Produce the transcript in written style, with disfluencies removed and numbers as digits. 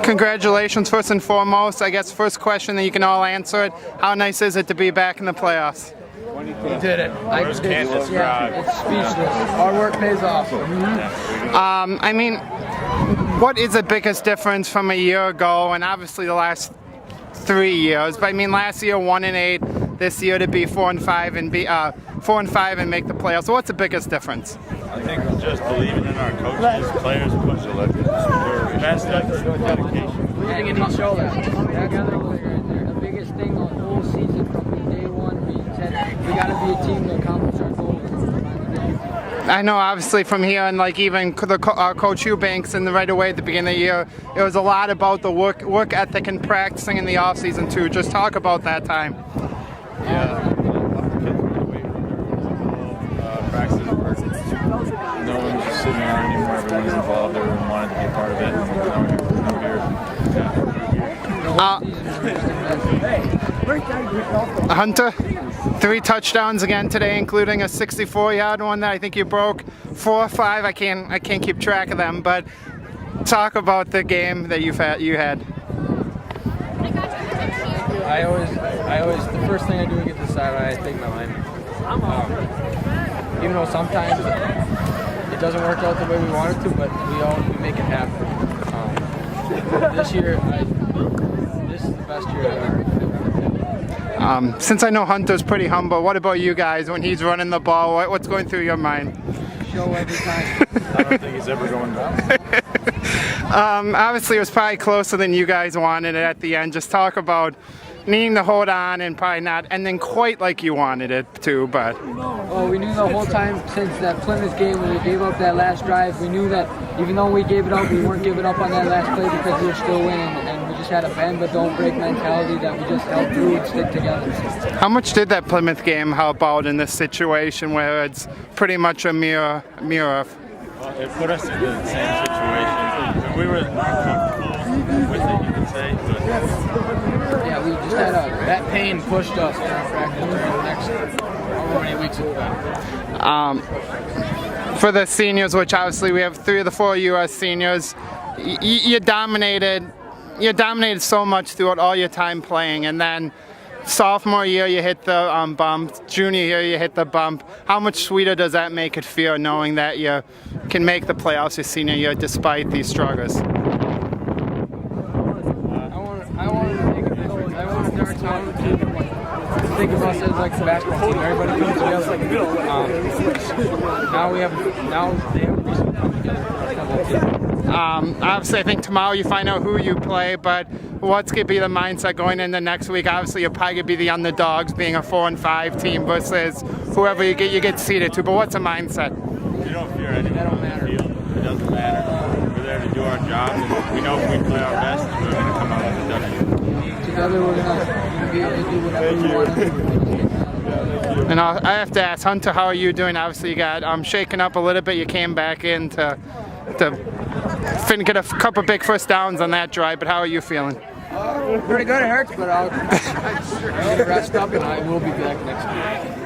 Congratulations first and foremost. I guess first question that you can all answer it. How nice is it to be back in the playoffs? We did it. Words can't describe. It's speechless. Hard work pays off. I mean, what is the biggest difference from a year ago and obviously the last 3 years? But I mean, last year 1-8, this year to be 4-5 and be 4-5 and make the playoffs. So what's the biggest difference? I think just believing in our coaches, players, and bunch of legends. We're best efforts with dedication. Believing in each other. The biggest thing the whole season from day one, we said we got to be a team to accomplish our goals. I know, obviously, from here and like even Coach Eubanks and right away at the beginning of the year, it was a lot about the work ethic and practicing in the off season too. Just talk about that time. Yeah. Practice no one's just sitting around anymore. Everyone's involved. Everyone wanted to be a part of it. Hunter, 3 touchdowns again today, including a 64-yard one that I think you broke. 4 or 5. I can't keep track of them. But talk about the game that you had. I always the first thing I do to get this sideline, I take my line. Even though sometimes it doesn't work out the way we want it to, but we make it happen. This year, this is the best year ever. Since I know Hunter's pretty humble, what about you guys when he's running the ball? What's going through your mind? Show every time. I don't think he's ever going down. Obviously, it was probably closer than you guys wanted it at the end. Just talk about needing to hold on and probably not ending quite like you wanted it to, but... Oh, we knew the whole time since that Plymouth game when we gave up that last drive, we knew that even though we gave it up, we weren't giving up on that last play because we were still winning, and we just had a bend but don't break mentality that we just held through and stick together. How much did that Plymouth game help out in this situation where it's pretty much a mirror? Well, it put us in the same situation. We were uncomfortable with it, you could say, but... Yeah, we just had that pain pushed us in our practice for the next however many weeks it was. For the seniors, which obviously we have 3 of the 4 U.S. seniors, you dominated so much throughout all your time playing, and then sophomore year you hit the bump, junior year you hit the bump. How much sweeter does that make it feel knowing that you can make the playoffs your senior year despite these struggles? Think of us as like the basketball team. Everybody comes together. Now they have a reason to come together. Obviously, I think tomorrow you find out who you play, but what's going to be the mindset going into next week? Obviously, you're probably going to be the underdogs, being a 4-5 team versus whoever you get seeded to. But what's the mindset? You don't fear anything. That don't matter. It doesn't matter. We're there to do our job, and we know if we play our best, we're going to come out with a W. Together, we're going to be able to do whatever we want to do. And I have to ask, Hunter, how are you doing? Obviously, you got shaken up a little bit. You came back in to get a couple big first downs on that drive, but how are you feeling? Pretty good. It hurts, but I'll rest up and I will be back next week.